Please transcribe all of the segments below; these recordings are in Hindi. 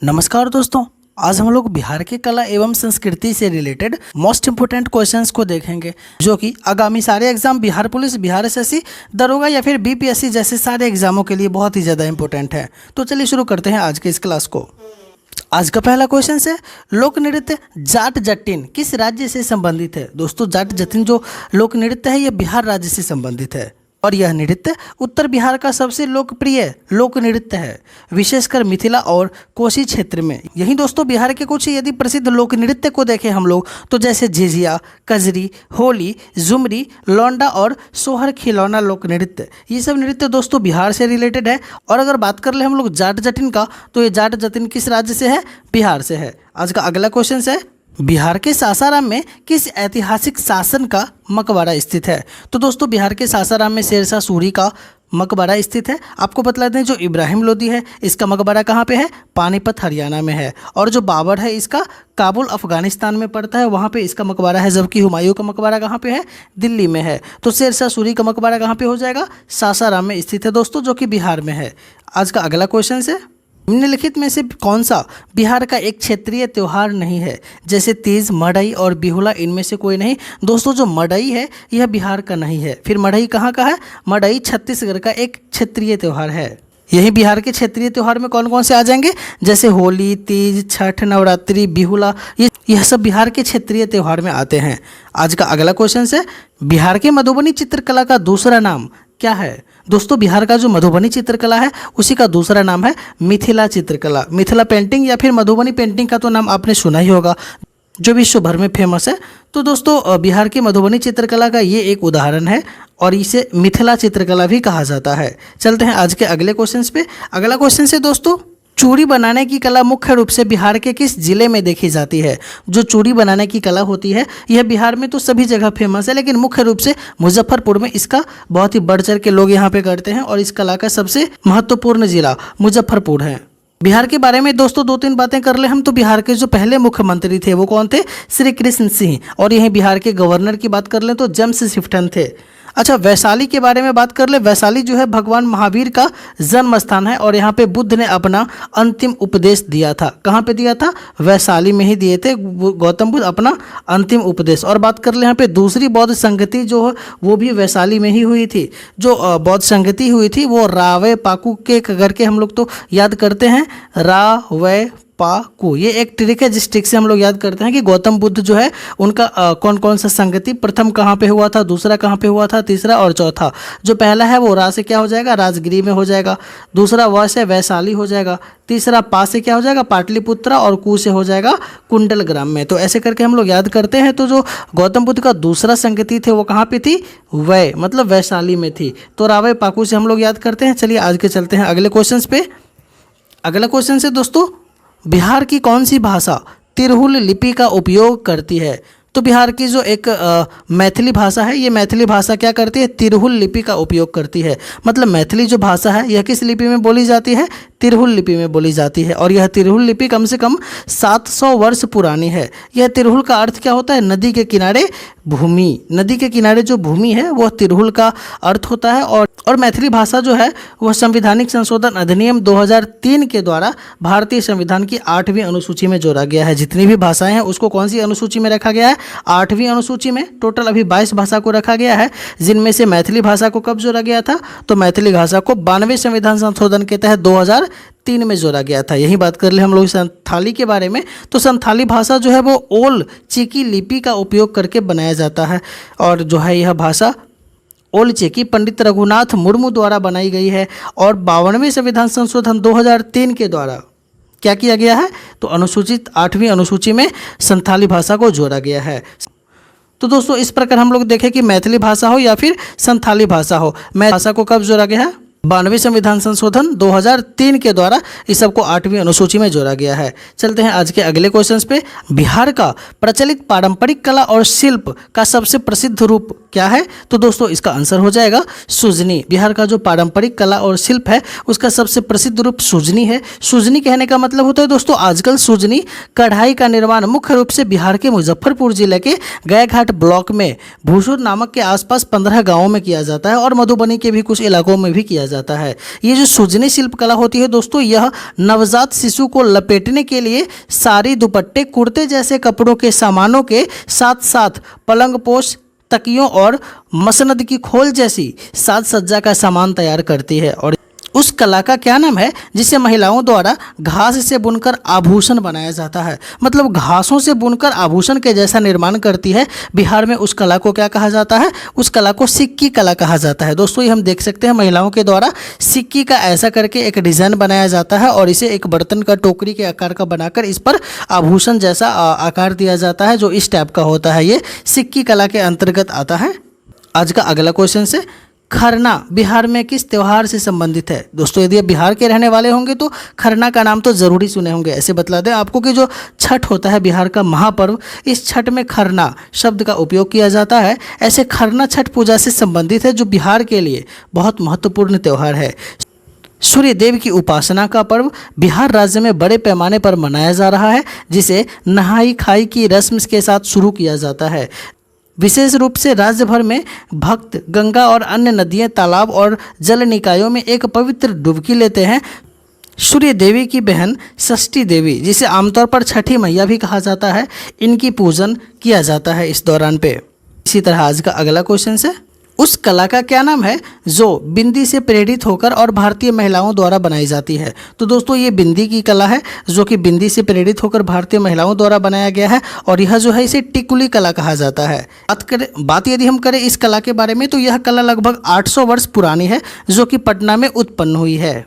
नमस्कार दोस्तों, आज हम लोग बिहार की कला एवं संस्कृति से रिलेटेड मोस्ट इंपोर्टेंट क्वेश्चंस को देखेंगे, जो कि आगामी सारे exam Bihar police, Bihar SSC, दरोगा या फिर बीपीएससी जैसे सारे एग्जामों के लिए बहुत ही ज़्यादा इंपॉर्टेंट है। तो चलिए शुरू करते हैं आज के इस क्लास को। आज का पहला क्वेश्चन है, लोक नृत्य जाट जटिन किस राज्य से संबंधित है? दोस्तों, जाट जटिन जो लोक नृत्य है, यह बिहार राज्य से संबंधित है और यह नृत्य उत्तर बिहार का सबसे लोकप्रिय लोक नृत्य है, विशेषकर मिथिला और कोसी क्षेत्र में। यही दोस्तों बिहार के कुछ यदि प्रसिद्ध लोक नृत्य को देखें हम लोग तो जैसे झिझिया, कजरी, होली, झुमरी, लौंडा और सोहर खिलौना लोक नृत्य, ये सब नृत्य दोस्तों बिहार से रिलेटेड है। और अगर बात कर ले हम लोग जाट जटिन का, तो ये जाट जटिन किस राज्य से है? बिहार से है। आज का अगला क्वेश्चन है, बिहार के सासाराम में किस ऐतिहासिक शासन का मकबरा स्थित है? तो दोस्तों बिहार के सासाराम में शेरशाह सूरी का मकबरा स्थित है। आपको बतला दें, जो इब्राहिम लोदी है इसका मकबरा कहाँ पे है? पानीपत हरियाणा में है। और जो बाबर है इसका काबुल अफगानिस्तान में पड़ता है, वहाँ पे इसका मकबरा है। जबकि हुमायूं का मकबरा कहाँ पे है? दिल्ली में है। तो शेरशाह सूरी का मकबरा कहाँ पे हो जाएगा? सासाराम में स्थित है दोस्तों, जो कि बिहार में है। आज का अगला क्वेश्चन है, निम्नलिखित में से कौन सा बिहार का एक क्षेत्रीय त्यौहार नहीं है? जैसे तीज, मड़ई और बिहुला, इनमें से कोई नहीं। दोस्तों जो मड़ई है यह बिहार का नहीं है। फिर मड़ई कहाँ का है? मड़ई छत्तीसगढ़ का एक क्षेत्रीय त्यौहार है। यही बिहार के क्षेत्रीय त्यौहार में कौन कौन से आ जाएंगे? जैसे होली, तीज, छठ, नवरात्रि, बिहुला, यह सब बिहार के क्षेत्रीय त्यौहार में आते हैं। आज का अगला क्वेश्चन है, बिहार के मधुबनी चित्रकला का दूसरा नाम क्या है? दोस्तों बिहार का जो मधुबनी चित्रकला है उसी का दूसरा नाम है मिथिला चित्रकला। मिथिला पेंटिंग या फिर मधुबनी पेंटिंग का तो नाम आपने सुना ही होगा, जो विश्व भर में फेमस है। तो दोस्तों बिहार की मधुबनी चित्रकला का ये एक उदाहरण है और इसे मिथिला चित्रकला भी कहा जाता है। चलते हैं आज के अगले क्वेश्चन पे। अगला क्वेश्चन से दोस्तों, चूड़ी बनाने की कला मुख्य रूप से बिहार के किस जिले में देखी जाती है? जो चूड़ी बनाने की कला होती है यह बिहार में तो सभी जगह फेमस है, लेकिन मुख्य रूप से मुजफ्फरपुर में इसका बहुत ही बढ़ चढ़ के लोग यहाँ पे करते हैं और इस कला का सबसे महत्वपूर्ण जिला मुजफ्फरपुर है। बिहार के बारे में दोस्तों दो तीन बातें कर ले हम, तो बिहार के जो पहले मुख्यमंत्री थे वो कौन थे? श्री कृष्ण सिंह। और यहीं बिहार के गवर्नर की बात कर लें तो जेम्स शिफ्टन थे। अच्छा, वैशाली के बारे में बात कर ले। वैशाली जो है भगवान महावीर का जन्म स्थान है और यहाँ पे बुद्ध ने अपना अंतिम उपदेश दिया था। कहाँ पे दिया था? वैशाली में ही दिए थे गौतम बुद्ध अपना अंतिम उपदेश। और बात कर ले यहाँ पे दूसरी बौद्ध संगति जो है वो भी वैशाली में ही हुई थी। जो बौद्ध संगति हुई थी वो रावे पाकू के करके हम लोग तो याद करते हैं, रावे पाकू, ये एक ट्रिक है जिस ट्रिक से हम लोग याद करते हैं कि गौतम बुद्ध जो है उनका कौन कौन सा संगति प्रथम कहाँ पे हुआ था, दूसरा कहाँ पे हुआ था, तीसरा और चौथा। जो पहला है वो रा से क्या हो जाएगा? राजगिरी में हो जाएगा। दूसरा व से वैशाली हो जाएगा। तीसरा पा से क्या हो जाएगा? पाटलिपुत्रा। और कू से हो जाएगा कुंडलग्राम में। तो ऐसे करके हम लोग याद करते हैं। तो जो गौतम बुद्ध का दूसरा संगति थे वो कहाँ पे थी? वै मतलब वैशाली में थी। तो रावे पाकू से हम लोग याद करते हैं। चलिए आज के चलते हैं अगले क्वेश्चन पे। अगला क्वेश्चन से दोस्तों, बिहार की कौन सी भाषा तिरहुल लिपि का उपयोग करती है? तो बिहार की जो एक मैथिली भाषा है, ये मैथिली भाषा क्या करती है? तिरहुल लिपि का उपयोग करती है। मतलब मैथिली जो भाषा है यह किस लिपि में बोली जाती है? तिरहुल लिपि में बोली जाती है। और यह तिरहुल लिपि कम से कम 700 वर्ष पुरानी है। यह तिरहुल का अर्थ क्या होता है? नदी के किनारे भूमि। नदी के किनारे जो भूमि है वह तिरहुल का अर्थ होता है। और मैथिली भाषा जो है वह संवैधानिक संशोधन अधिनियम 2003 के द्वारा भारतीय संविधान की 8वीं अनुसूची में जोड़ा गया है। जितनी भी भाषाएं हैं उसको कौन सी अनुसूची में रखा गया है? 8वीं अनुसूची में। टोटल अभी 22 भाषा को रखा गया है, जिनमें से मैथिली भाषा को कब जोड़ा गया था? तो मैथिली भाषा को 92वें संविधान संशोधन के तहत 2003 में जोड़ा गया था। यही बात कर ले हम लोग संथाली के बारे में। तो संथाली भाषा जो है वो ओल चिकी लिपि का उपयोग करके बनाया जाता है। और जो है यह भाषा ओल चिकी पंडित रघुनाथ मुर्मू द्वारा बनाई गई है। और 52वें संविधान संशोधन 2003 के द्वारा क्या किया गया है? तो अनुसूचित 8वीं अनुसूची में संथाली भाषा को जोड़ा गया है। तो दोस्तों इस प्रकार हम लोग देखें कि मैथिली भाषा हो या फिर संथाली भाषा हो, मैथिली भाषा को कब जोड़ा गया है? 92वें संविधान संशोधन 2003 के द्वारा इस सबको 8वीं अनुसूची में जोड़ा गया है। चलते हैं आज के अगले क्वेश्चन पे। बिहार का प्रचलित पारंपरिक कला और शिल्प का सबसे प्रसिद्ध रूप क्या है? तो दोस्तों इसका आंसर हो जाएगा सुजनी। बिहार का जो पारंपरिक कला और शिल्प है उसका सबसे प्रसिद्ध रूप सुजनी है। सुजनी कहने का मतलब होता है दोस्तों आजकल सुजनी कढ़ाई का निर्माण मुख्य रूप से बिहार के मुजफ्फरपुर जिले के गयाघाट ब्लॉक में भूसुर नामक के आसपास 15 गाँवों में किया जाता है और मधुबनी के भी कुछ इलाकों में भी किया जाता है। ये जो सुजनी शिल्प कला होती है दोस्तों, यह नवजात शिशु को लपेटने के लिए साड़ी, दुपट्टे, कुर्ते जैसे कपड़ों के सामानों के साथ साथ पलंग पोश, तकियों और मसनद की खोल जैसी साज सज्जा का सामान तैयार करती है। और उस कला का क्या नाम है जिसे महिलाओं द्वारा घास से बुनकर आभूषण बनाया जाता है? मतलब घासों से बुनकर आभूषण के जैसा निर्माण करती है बिहार में, उस कला को क्या कहा जाता है? उस कला को सिक्की कला कहा जाता है। दोस्तों ये हम देख सकते हैं महिलाओं के द्वारा सिक्की का ऐसा करके एक डिज़ाइन बनाया जाता है और इसे एक बर्तन का, टोकरी के आकार का बनाकर इस पर आभूषण जैसा आकार दिया जाता है, जो इस टाइप का होता है। ये सिक्की कला के अंतर्गत आता है। आज का अगला क्वेश्चन से, खरना बिहार में किस त्यौहार से संबंधित है? दोस्तों यदि आप बिहार के रहने वाले होंगे तो खरना का नाम तो ज़रूरी सुने होंगे। ऐसे बतला दें आपको कि जो छठ होता है बिहार का महापर्व, इस छठ में खरना शब्द का उपयोग किया जाता है। ऐसे खरना छठ पूजा से संबंधित है, जो बिहार के लिए बहुत महत्वपूर्ण त्यौहार है। सूर्य देव की उपासना का पर्व बिहार राज्य में बड़े पैमाने पर मनाया जा रहा है, जिसे नहाई खाई की रस्म के साथ शुरू किया जाता है। विशेष रूप से राज्य भर में भक्त गंगा और अन्य नदियां, तालाब और जल निकायों में एक पवित्र डुबकी लेते हैं। सूर्य देवी की बहन षष्ठी देवी, जिसे आमतौर पर छठी मैया भी कहा जाता है, इनकी पूजन किया जाता है इस दौरान पे। इसी तरह आज का अगला क्वेश्चन है, उस कला का क्या नाम है जो बिंदी से प्रेरित होकर और भारतीय महिलाओं द्वारा बनाई जाती है? तो दोस्तों ये बिंदी की कला है, जो कि बिंदी से प्रेरित होकर भारतीय महिलाओं द्वारा बनाया गया है, और यह जो है इसे टिकुली कला कहा जाता है। बात यदि हम करें इस कला के बारे में, तो यह कला लगभग 800 वर्ष पुरानी है, जो कि पटना में उत्पन्न हुई है।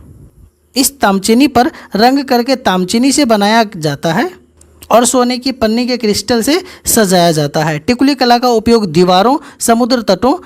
इस तामचीनी पर रंग करके तामचीनी से बनाया जाता है और सोने की पन्नी के क्रिस्टल से सजाया जाता है। टिकुली कला का उपयोग दीवारों, समुद्र तटों,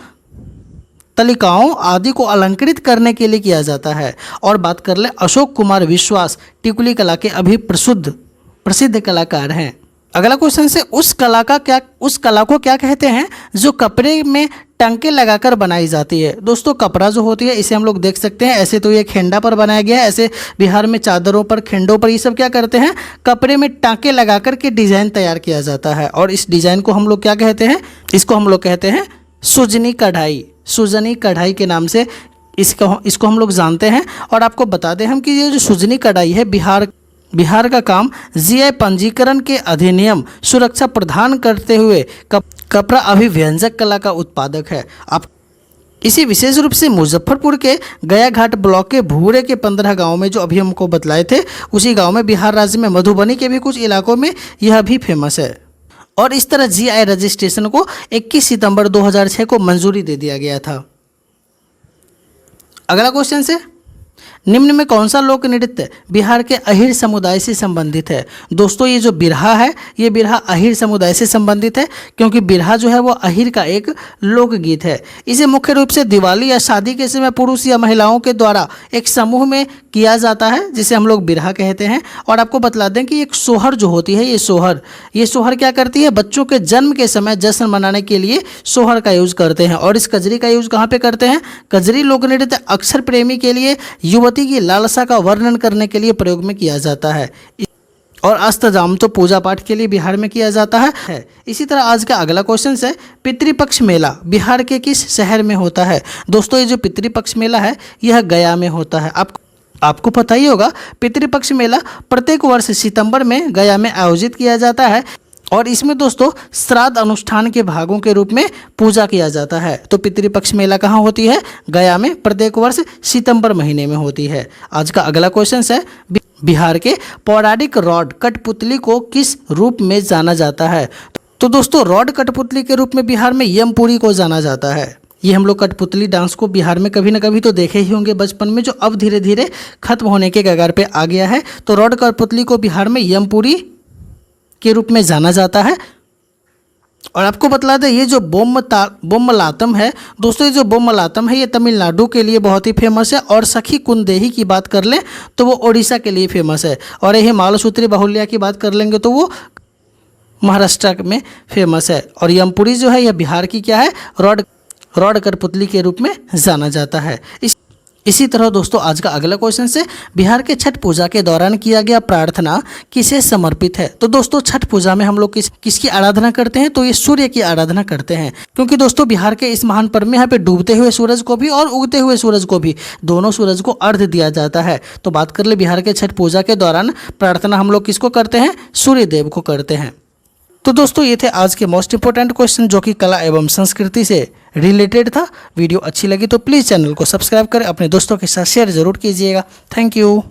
तलिकाओं आदि को अलंकृत करने के लिए किया जाता है। और बात कर ले अशोक कुमार विश्वास टिकुली कला के अभी प्रसिद्ध कलाकार हैं। अगला क्वेश्चन से, उस कला को क्या कहते हैं जो कपड़े में टांके लगाकर बनाई जाती है? दोस्तों कपड़ा जो होती है इसे हम लोग देख सकते हैं, ऐसे तो ये खेंडा पर बनाया गया है, ऐसे बिहार में चादरों पर, खेंडों पर, ये सब क्या करते हैं, कपड़े में टांके लगाकर के डिजाइन तैयार किया जाता है। और इस डिजाइन को हम लोग क्या कहते हैं? इसको हम लोग कहते हैं सुजनी कढ़ाई। सुजनी कढ़ाई के नाम से इसको हम लोग जानते हैं। और आपको बता दें हम कि ये जो सुजनी कढ़ाई है, बिहार का काम जीआई पंजीकरण के अधिनियम सुरक्षा प्रदान करते हुए कपड़ा अभिव्यंजक कला का उत्पादक है। आप इसी विशेष रूप से मुजफ्फरपुर के गया घाट ब्लॉक के भूरे के 15 गांव में, जो अभी हमको बतलाए थे, उसी गांव में बिहार राज्य में मधुबनी के भी कुछ इलाकों में यह भी फेमस है। और इस तरह जीआई रजिस्ट्रेशन को 21 सितंबर 2006 को मंजूरी दे दिया गया था। अगला क्वेश्चन से, निम्न में कौन सा लोक नृत्य बिहार के अहिर समुदाय से संबंधित है? दोस्तों ये जो बिरहा है, ये बिरहा अहिर समुदाय से संबंधित है, क्योंकि बिरहा जो है वो अहिर का एक लोकगीत है। इसे मुख्य रूप से दिवाली या शादी के समय पुरुष या महिलाओं के द्वारा एक समूह में किया जाता है, जिसे हम लोग बिरहा कहते हैं। और आपको बतला दें कि एक सोहर जो होती है, ये सोहर क्या करती है, बच्चों के जन्म के समय जश्न मनाने के लिए सोहर का यूज करते हैं। और इस कजरी का यूज कहाँ पे करते हैं? कजरी लोक नृत्य अक्षर प्रेमी के लिए युवती की लालसा का वर्णन करने के लिए प्रयोग में किया जाता है। और अष्टजाम तो पूजा पाठ के लिए बिहार में किया जाता है। इसी तरह आज का अगला क्वेश्चन है, पितृपक्ष मेला बिहार के किस शहर में होता है? दोस्तों ये जो पितृपक्ष मेला है, यह गया में होता है। आपको पता ही होगा, पितृपक्ष मेला प्रत्येक वर्ष सितंबर में गया में आयोजित किया जाता है। और इसमें दोस्तों श्राद्ध अनुष्ठान के भागों के रूप में पूजा किया जाता है। तो पितृपक्ष मेला कहाँ होती है? गया में, प्रत्येक वर्ष सितंबर महीने में होती है। आज का अगला क्वेश्चन है, बिहार के पौराणिक रॉड कठपुतली को किस रूप में जाना जाता है? तो दोस्तों रॉड कठपुतली के रूप में बिहार में यमपुरी को जाना जाता है। ये हम लोग कठपुतली डांस को बिहार में कभी ना कभी तो देखे ही होंगे बचपन में, जो अब धीरे धीरे खत्म होने के कगार पे आ गया है। तो रॉड कठपुतली को बिहार में यमपुरी के रूप में जाना जाता है। और आपको बतला दें, ये जो बोम्मलातम है दोस्तों, ये जो बोम्मलातम है, ये तमिलनाडु के लिए बहुत ही फेमस है। और सखी कुंदेही की बात कर लें तो वो ओडिशा के लिए फेमस है। और यही मालसूत्री बाहुल्या की बात कर लेंगे तो वो महाराष्ट्र में फेमस है। और यमपुरी जो है यह बिहार की क्या है? रॉड कठपुतली के रूप में जाना जाता है। इसी तरह दोस्तों आज का अगला क्वेश्चन से बिहार के छठ पूजा के दौरान किया गया प्रार्थना किसे समर्पित है। तो दोस्तों छठ पूजा में हम लोग किसकी आराधना करते हैं, तो ये सूर्य की आराधना करते हैं, क्योंकि दोस्तों बिहार के इस महान पर्व में यहाँ पे डूबते हुए सूरज को भी और उगते हुए सूरज को भी, दोनों सूरज को अर्घ दिया जाता है। तो बात कर ले बिहार के छठ पूजा के दौरान प्रार्थना हम लोग किसको करते हैं, सूर्य देव को करते हैं। तो दोस्तों ये थे आज के मोस्ट इंपोर्टेंट क्वेश्चन जो कि कला एवं संस्कृति से रिलेटेड था। वीडियो अच्छी लगी तो प्लीज़ चैनल को सब्सक्राइब करें, अपने दोस्तों के साथ शेयर जरूर कीजिएगा। Thank you.